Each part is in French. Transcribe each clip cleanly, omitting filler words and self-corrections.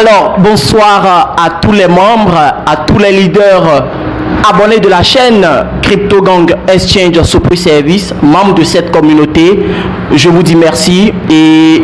Alors, bonsoir à tous les membres, à tous les leaders abonnés de la chaîne Crypto Gang Exchange Sopru Service, membres de cette communauté. Je vous dis merci et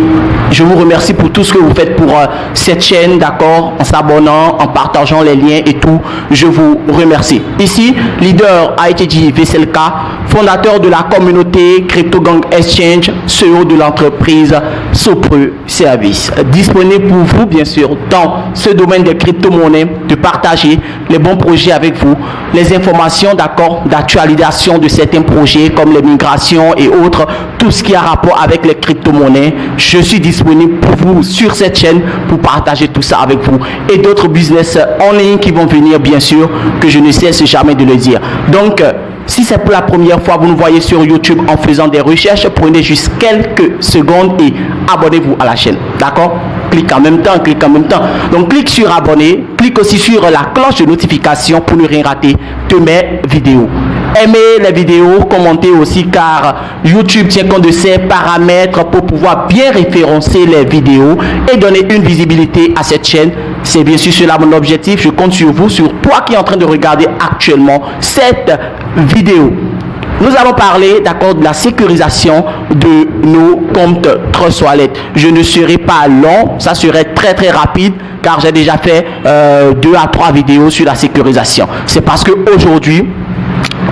je vous remercie pour tout ce que vous faites pour cette chaîne, d'accord, en s'abonnant, en partageant les liens et tout. Je vous remercie. Ici, leader Aïtidji Veselka, fondateur de la communauté Crypto Gang Exchange, CEO de l'entreprise Sopru Service. Disponible pour vous, bien sûr, dans ce domaine des crypto-monnaies, de partager les bons projets avec vous, les informations, d'accord, d'actualisation de certains projets comme les migrations et autres, tout ce qui a rapport avec les crypto-monnaies. Je suis disponible pour vous sur cette chaîne pour partager tout ça avec vous et d'autres business en ligne qui vont venir, bien sûr, que je ne cesse jamais de le dire. Donc, si c'est pour la première fois, vous nous voyez sur YouTube en faisant des recherches, prenez juste quelques secondes et abonnez-vous à la chaîne. D'accord? Clique en même temps. Donc, clique sur abonner, clique aussi sur la cloche de notification pour ne rien rater de mes vidéos. Aimez les vidéos, commentez aussi car YouTube tient compte de ces paramètres pour pouvoir bien référencer les vidéos et donner une visibilité à cette chaîne. C'est bien sûr cela mon objectif. Je compte sur vous, sur toi qui es en train de regarder actuellement cette vidéo. Nous allons parler, d'accord, de la sécurisation de nos comptes Trust Wallet. Je ne serai pas long, ça serait très rapide car j'ai déjà fait 2 à 3 vidéos sur la sécurisation. C'est parce qu'aujourd'hui,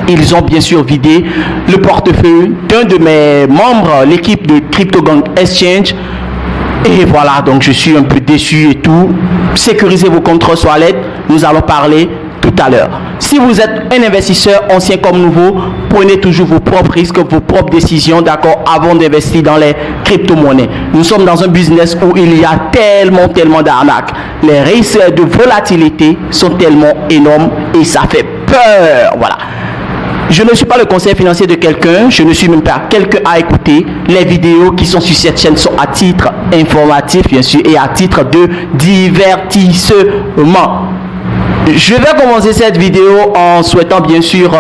ils ont bien sûr vidé le portefeuille d'un de mes membres, l'équipe de Crypto Gang Exchange. Et voilà, donc je suis un peu déçu et tout. Sécurisez vos comptes Trust Wallet, nous allons parler tout à l'heure. Si vous êtes un investisseur ancien comme nouveau, prenez toujours vos propres risques, vos propres décisions, d'accord, avant d'investir dans les crypto-monnaies. Nous sommes dans un business où il y a tellement d'arnaques. Les risques de volatilité sont tellement énormes et ça fait peur. Voilà. Je ne suis pas le conseiller financier de quelqu'un, je ne suis même pas quelqu'un à écouter. Les vidéos qui sont sur cette chaîne sont à titre informatif, bien sûr, et à titre de divertissement. Je vais commencer cette vidéo en souhaitant bien sûr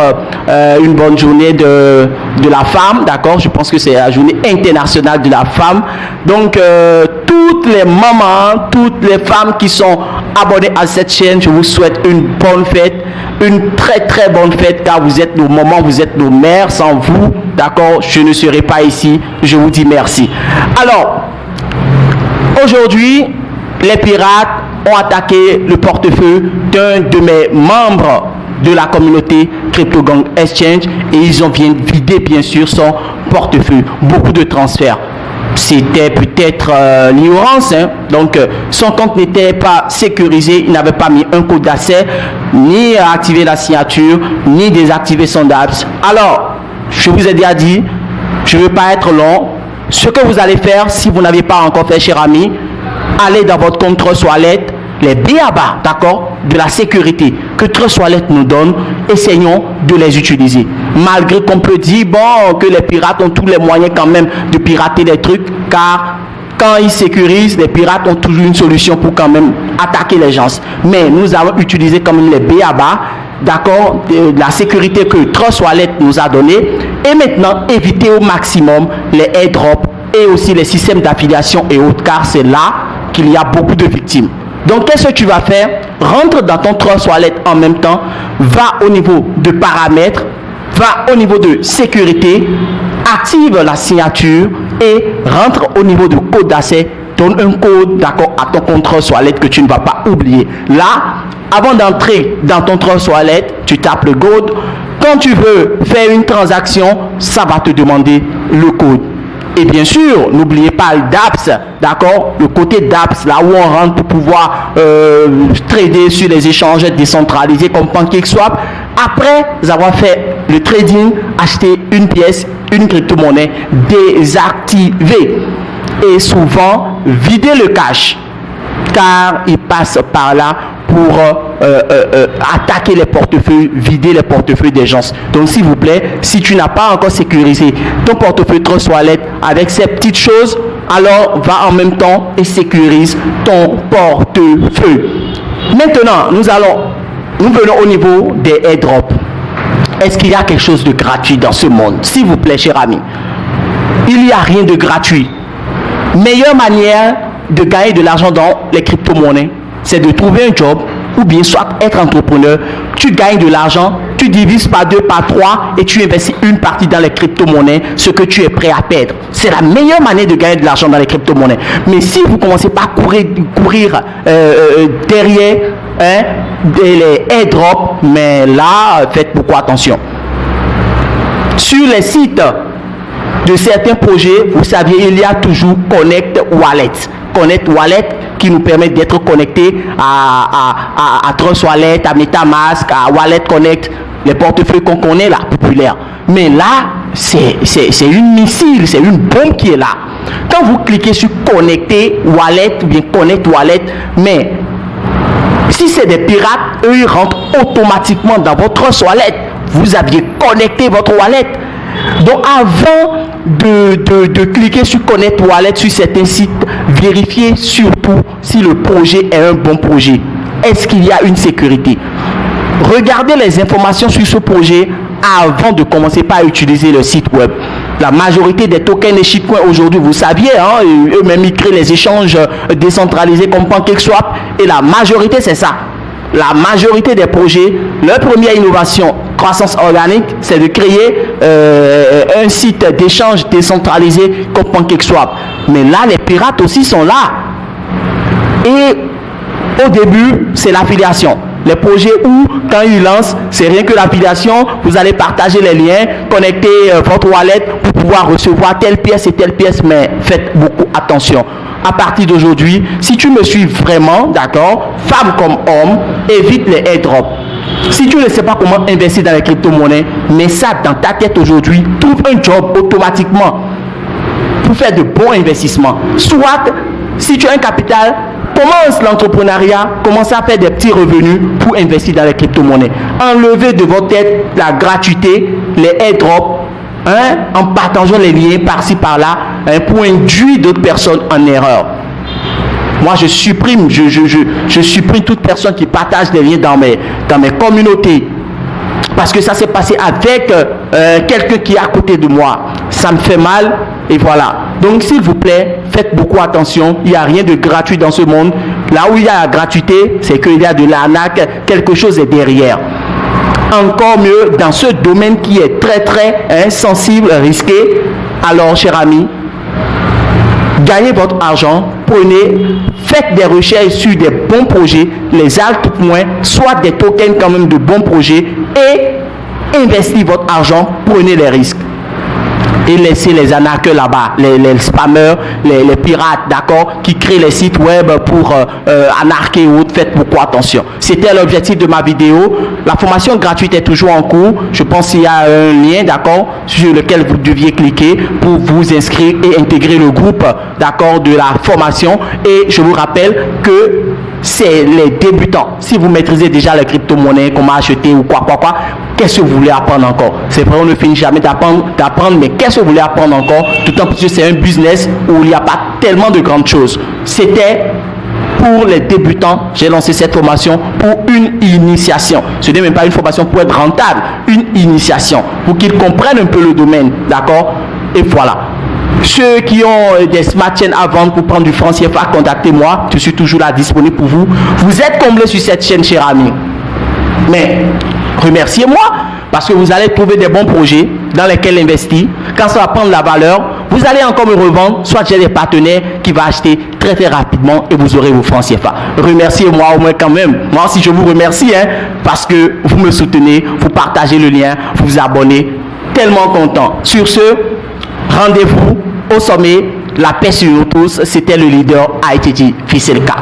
une bonne journée de la femme, d'accord? Je pense que c'est la journée internationale de la femme. Donc, toutes les mamans, toutes les femmes qui sont abonnées à cette chaîne, je vous souhaite une bonne fête, une très bonne fête car vous êtes nos mamans, vous êtes nos mères. Sans vous, d'accord, je ne serai pas ici. Je vous dis merci. Alors, aujourd'hui, les pirates ont attaqué le portefeuille d'un de mes membres de la communauté Crypto Gang Exchange et ils ont vidé bien sûr son portefeuille. Beaucoup de transferts. C'était peut-être l'ignorance, hein? Donc son compte n'était pas sécurisé, il n'avait pas mis un code d'accès, ni activé la signature, ni désactivé son DApps. Alors, je vous ai déjà dit, je ne veux pas être long. Ce que vous allez faire, si vous n'avez pas encore fait, cher ami, allez dans votre compte Trust Wallet, les BABA, d'accord, de la sécurité que Trust Wallet nous donne, essayons de les utiliser. Malgré qu'on peut dire, bon, que les pirates ont tous les moyens quand même de pirater des trucs, car quand ils sécurisent, les pirates ont toujours une solution pour quand même attaquer les gens. Mais nous allons utiliser quand même les BABA, d'accord, de la sécurité que Trust Wallet nous a donné et maintenant éviter au maximum les airdrops et aussi les systèmes d'affiliation et autres, car c'est là qu'il y a beaucoup de victimes. Donc, qu'est-ce que tu vas faire? Rentre dans ton Trust Wallet en même temps, va au niveau de paramètres, va au niveau de sécurité, active la signature et rentre au niveau de code d'accès. Donne un code, d'accord, à ton compte Trust Wallet que tu ne vas pas oublier. Là, avant d'entrer dans ton Trust Wallet, tu tapes le code. Quand tu veux faire une transaction, ça va te demander le code. Et bien sûr, n'oubliez pas le DApps, d'accord? Le côté DApps, là où on rentre pour pouvoir trader sur les échanges décentralisés comme PancakeSwap. Après avoir fait le trading, acheter une pièce, une crypto-monnaie, désactiver. Et souvent, vider le cash, car il passe par là pour attaquer les portefeuilles, vider les portefeuilles des gens. Donc s'il vous plaît, si tu n'as pas encore sécurisé ton portefeuille Trust Wallet avec ces petites choses, alors va en même temps et sécurise ton portefeuille. Maintenant, nous venons au niveau des airdrops. Est-ce qu'il y a quelque chose de gratuit dans ce monde? S'il vous plaît, cher ami, il n'y a rien de gratuit. Meilleure manière de gagner de l'argent dans les crypto-monnaies, c'est de trouver un job ou bien soit être entrepreneur. Tu gagnes de l'argent, tu divises par 2, par 3 et tu investis une partie dans les crypto-monnaies, ce que tu es prêt à perdre. C'est la meilleure manière de gagner de l'argent dans les crypto-monnaies. Mais si vous commencez pas à courir derrière les airdrops, mais là, faites beaucoup attention. Sur les sites de certains projets, vous saviez, il y a toujours Connect Wallet. Connect Wallet qui nous permet d'être connectés à Trust Wallet, à MetaMask, à Wallet Connect, les portefeuilles qu'on connaît là, populaires. Mais là, c'est une missile, c'est une bombe qui est là. Quand vous cliquez sur Connecter Wallet ou bien Connect Wallet, mais si c'est des pirates, eux ils rentrent automatiquement dans votre Trust Wallet. Vous aviez connecté votre wallet. Donc avant de cliquer sur Connect Wallet sur certains sites, vérifiez surtout si le projet est un bon projet. Est-ce qu'il y a une sécurité? Regardez les informations sur ce projet avant de commencer par utiliser le site web. La majorité des tokens et shitcoins aujourd'hui, vous saviez, eux-mêmes ils créent les échanges décentralisés comme PancakeSwap et la majorité c'est ça. La majorité des projets, leur première innovation, croissance organique, c'est de créer un site d'échange décentralisé comme PancakeSwap. Mais là, les pirates aussi sont là. Et au début, c'est l'affiliation. Les projets où, quand ils lancent, c'est rien que l'affiliation. Vous allez partager les liens, connecter votre wallet pour pouvoir recevoir telle pièce et telle pièce. Mais faites beaucoup attention. À partir d'aujourd'hui, si tu me suis vraiment, d'accord, femme comme homme, évite les airdrops. Si tu ne sais pas comment investir dans les crypto-monnaies, mets ça dans ta tête aujourd'hui. Trouve un job automatiquement pour faire de bons investissements. Soit, si tu as un capital, commence l'entrepreneuriat, commence à faire des petits revenus pour investir dans les crypto-monnaies. Enlevez de votre tête la gratuité, les airdrops, en partageant les liens par-ci par-là pour induire d'autres personnes en erreur. Moi, je supprime toute personne qui partage des liens dans mes communautés. Parce que ça s'est passé avec quelqu'un qui est à côté de moi. Ça me fait mal et voilà. Donc, s'il vous plaît, faites beaucoup attention. Il n'y a rien de gratuit dans ce monde. Là où il y a la gratuité, c'est qu'il y a de l'arnaque. Quelque chose est derrière. Encore mieux dans ce domaine qui est très très sensible, risqué. Alors, chers amis, gagnez votre argent, faites des recherches sur des bons projets, les altcoins, soit des tokens quand même de bons projets et investissez votre argent, prenez les risques. Et laissez les arnaqueurs là-bas, les spammers, les pirates, d'accord, qui créent les sites web pour anarquer ou autre. Faites beaucoup attention. C'était l'objectif de ma vidéo. La formation gratuite est toujours en cours. Je pense qu'il y a un lien, d'accord, sur lequel vous deviez cliquer pour vous inscrire et intégrer le groupe, d'accord, de la formation. Et je vous rappelle que c'est les débutants. Si vous maîtrisez déjà les crypto-monnaies, comment acheter ou quoi, qu'est-ce que vous voulez apprendre encore? C'est vrai, on ne finit jamais d'apprendre, mais qu'est-ce que vous voulez apprendre encore? Tout en plus que c'est un business où il n'y a pas tellement de grandes choses. C'était pour les débutants. J'ai lancé cette formation pour une initiation. Ce n'est même pas une formation pour être rentable, une initiation pour qu'ils comprennent un peu le domaine, d'accord? Et voilà. Ceux qui ont des smart chains à vendre pour prendre du franc CFA, contactez-moi. Je suis toujours là disponible pour vous. Vous êtes comblés sur cette chaîne, chers amis. Mais remerciez-moi parce que vous allez trouver des bons projets dans lesquels investir. Quand ça va prendre la valeur, vous allez encore me revendre. Soit j'ai des partenaires qui vont acheter très très rapidement et vous aurez vos francs CFA. Remerciez-moi au moins quand même. Moi aussi je vous remercie parce que vous me soutenez, vous partagez le lien, vous vous abonnez. Tellement content. Sur ce, rendez-vous au sommet. La paix sur nous tous. C'était le leader ITG Fiselka.